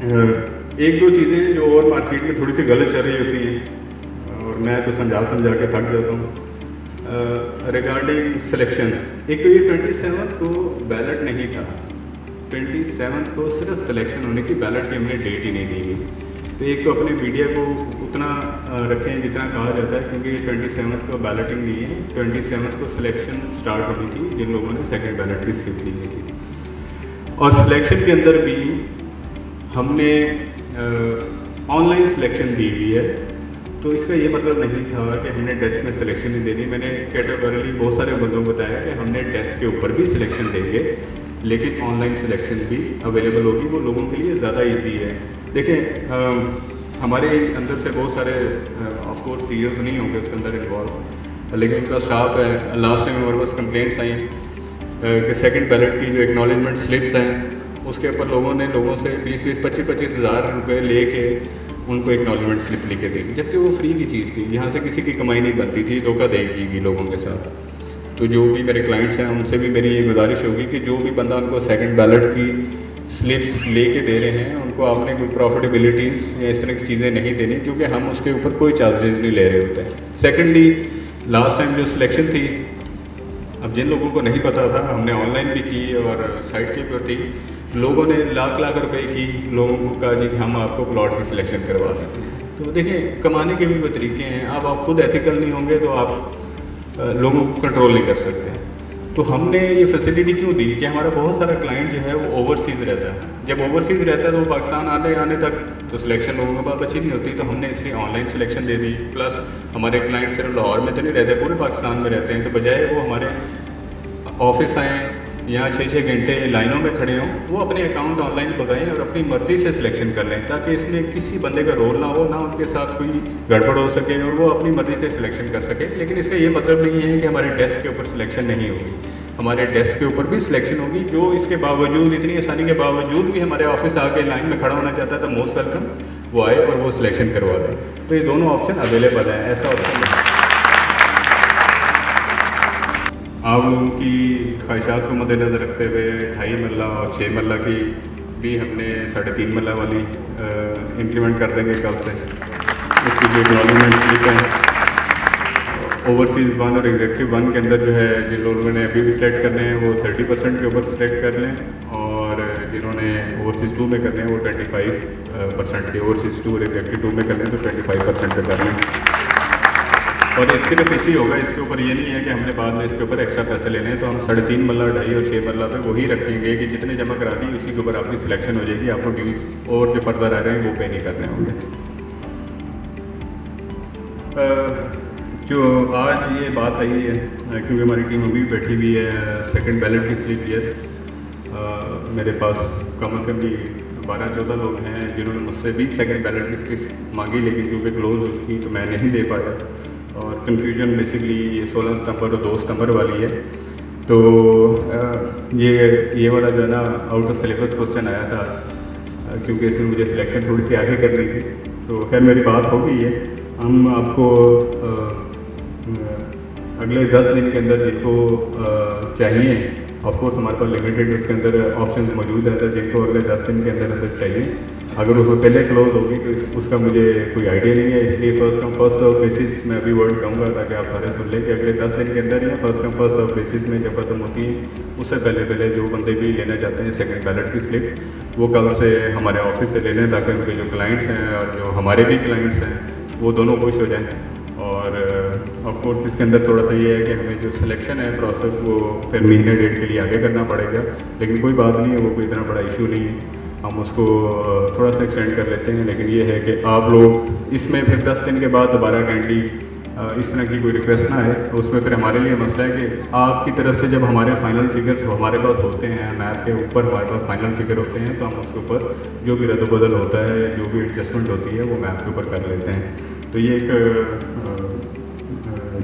एक दो चीज़ें जो और मार्केट में थोड़ी सी गलत चल रही होती हैं और मैं तो समझा के थक जाता हूँ रिगार्डिंग सिलेक्शन। एक तो ये 27 को बैलेट नहीं था, 27 को सिर्फ सिलेक्शन होने की बैलेट की हमने डेट ही नहीं दी गई। तो एक तो अपने मीडिया को उतना रखें जितना कहा जाता है, क्योंकि 27 को बैलेटिंग नहीं है, 27 को सिलेक्शन स्टार्ट होनी थी जिन लोगों ने सेकेंड बैलेट की स्लिप ली गई थी। और सिलेक्शन के अंदर भी हमने ऑनलाइन सिलेक्शन दी हुई है, तो इसका ये मतलब नहीं था कि हमने डेस्क में सिलेक्शन नहीं देनी। मैंने कैटेगोरिकली बहुत सारे बंदों को बताया कि हमने डेस्क के ऊपर भी सिलेक्शन देंगे, लेकिन ऑनलाइन सिलेक्शन भी अवेलेबल होगी, वो लोगों के लिए ज़्यादा ईजी है। देखें, हमारे अंदर से बहुत सारे ऑफ कोर्स सीईओज नहीं होंगे उसके अंदर इन्वॉल्व, लेकिन उनका स्टाफ है। लास्ट टाइम हमारे पास कंप्लेंट्स आई कि सेकंड बैलेट की जो एक्नॉलेजमेंट स्लिप्स हैं उसके ऊपर लोगों से 20-25 हज़ार रुपये लेके उनको एक्नॉलेजमेंट स्लिप लेके दी, जबकि वो फ्री की चीज़ थी, यहाँ से किसी की कमाई नहीं बनती थी, धोखा दे की लोगों के साथ। तो जो भी मेरे क्लाइंट्स हैं उनसे भी मेरी ये गुजारिश होगी कि जो भी बंदा उनको सेकंड बैलेट की स्लिप्स लेके दे रहे हैं उनको आपने कोई प्रॉफिटेबिलिटीज़ या इस तरह की चीज़ें नहीं देनी, क्योंकि हम उसके ऊपर कोई चार्जेस नहीं ले रहे होते हैं। सेकेंडली, लास्ट टाइम जो सिलेक्शन थी, अब जिन लोगों को नहीं पता था, हमने ऑनलाइन भी की और साइट के ऊपर थी, लोगों ने लाख रुपए की लोगों को कहा जी कि हम आपको प्लॉट की सिलेक्शन करवा देते हैं। तो देखिए, कमाने के भी कोई तरीके हैं। अब आप खुद एथिकल नहीं होंगे तो आप लोगों को कंट्रोल नहीं कर सकते। तो हमने ये फैसिलिटी क्यों दी कि हमारा बहुत सारा क्लाइंट जो है वो ओवरसीज़ रहता है। जब ओवरसीज़ रहता है तो वो पाकिस्तान आने तक तो सिलेक्शन लोगों के पास अच्छी नहीं होती, तो हमने इसलिए ऑनलाइन सिलेक्शन दे दी। प्लस हमारे क्लाइंट सिर्फ लाहौर में तो नहीं रहते, पूरे पाकिस्तान में रहते हैं, तो बजाय वो हमारे ऑफिस आएँ, यहाँ 6-6 घंटे लाइनों में खड़े हों, वो अपने अकाउंट ऑनलाइन लगाएं और अपनी मर्ज़ी से सिलेक्शन कर लें, ताकि इसमें किसी बंदे का रोल ना हो, ना उनके साथ कोई गड़बड़ हो सके और वो अपनी मर्ज़ी से सिलेक्शन कर सके। लेकिन इसका ये मतलब नहीं है कि हमारे डेस्क के ऊपर सिलेक्शन नहीं होगी, हमारे डेस्क के ऊपर भी सिलेक्शन होगी। जो इसके बावजूद, इतनी आसानी के बावजूद भी हमारे ऑफिस आके लाइन में खड़ा होना चाहता है तो मोस्ट वेलकम, वो आए और वो सिलेक्शन करवा दें। तो ये दोनों ऑप्शन अवेलेबल हैं। ऐसा होता है आप लोगों की ख्वाहिशात को मद्देनज़र रखते हुए 2.5 मरला और 6 मरला की भी हमने 3.5 मरला वाली इम्प्लीमेंट कर देंगे कल से। इसकी जो एक्नॉलेजमेंट स्लिप है ओवरसीज़ 1 और एग्जेक्टिव 1 के अंदर जो है, जिन लोगों ने अभी भी सिलेक्ट करने हैं वो 30% के ऊपर सिलेक्ट कर लें, और जिन्होंने ओवरसीज़ 2 में करने हैं वो 25% के, ओवरसीज़ 2 और एग्जेक्टिव 2 में करने हैं तो 25% पे कर लें। और ये सिर्फ इसी होगा, इसके ऊपर ये नहीं है कि हमने बाद में इसके ऊपर एक्स्ट्रा पैसे लेने हैं। तो हम 3.5 मरला, 2.5 और 6 मरला पे वही रखेंगे कि जितने जमा करा दी उसी के ऊपर आपकी सिलेक्शन हो जाएगी, आपको ड्यूज़ और जो फर्दर आ रहे हैं वो पे नहीं करने होंगे। जो आज ये बात आई है, क्योंकि हमारी टीम अभी बैठी हुई है, सेकंड बैलेट की स्लिप, यस मेरे पास कम से कम भी 12-14 लोग हैं जिन्होंने मुझसे भी सेकंड बैलेट की स्लिप मांगी, लेकिन क्योंकि क्लोज हो चुकी तो मैं नहीं दे पाया। और कन्फ्यूजन बेसिकली ये 16 सितंबर और 2 सितंबर वाली है। तो ये वाला जो है ना, आउट ऑफ सिलेबस क्वेश्चन आया था, क्योंकि इसमें मुझे सिलेक्शन थोड़ी सी आगे करनी थी। तो खैर मेरी बात हो गई है। हम आपको अगले 10 दिन के अंदर जिनको चाहिए, ऑफ कोर्स हमारे पास लिमिटेड उसके अंदर ऑप्शंस मौजूद हैं, तो जिनको अगले 10 दिन के अंदर चाहिए, अगर उसको पहले क्लोज होगी तो उसका मुझे कोई आइडिया नहीं है। इसलिए first come first serve basis में अभी वर्ड कहूँगा, ताकि आप सारे सुन लें कि अगले 10 दिन के अंदर या first come first serve basis में जब खत्म होती है, उससे पहले जो बंदे भी लेना चाहते हैं सेकंड बैलेट की स्लिप, वो कल से हमारे ऑफिस से ले लें, ताकि उनके जो क्लाइंट्स हैं और जो हमारे भी क्लाइंट्स हैं वो दोनों खुश हो जाएँ। और ऑफ कोर्स इसके अंदर थोड़ा सा ये है कि हमें जो सिलेक्शन है प्रोसेस वो फिर महीने डेढ़ के लिए आगे करना पड़ेगा, लेकिन कोई बात नहीं है, वो कोई इतना बड़ा इशू नहीं है, हम उसको थोड़ा सा एक्सटेंड कर लेते हैं। लेकिन ये है कि आप लोग इसमें फिर 10 दिन के बाद दोबारा कैंडली इस तरह की कोई रिक्वेस्ट ना है, तो उसमें फिर हमारे लिए मसला है कि आपकी तरफ से जब हमारे फाइनल फिगर्स हमारे पास होते हैं, मैप के ऊपर हमारे पास फाइनल फिगर होते हैं, तो हम उसके ऊपर जो भी रद्द-बदल होता है, जो भी एडजस्टमेंट होती है, वो मैप के ऊपर कर लेते हैं। तो ये एक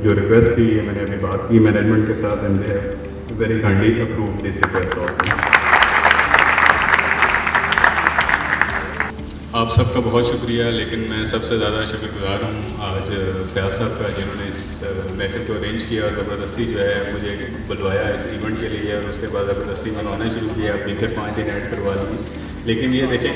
जो रिक्वेस्ट थी, ये मैंने अभी बात की मैनेजमेंट के साथ, and they have very kindly approve this request also. आप सबका बहुत शुक्रिया, लेकिन मैं सबसे ज़्यादा शुक्रगुजार हूँ आज फयाज साहब का, जिन्होंने इस महफिल को अरेंज किया और ज़बरदस्ती जो है मुझे बुलवाया इस इवेंट के लिए, और उसके बाद ज़बरदस्ती मैंने आना शुरू किया। अभी फिर 5 दिन ऐड करवा दी। लेकिन ये देखें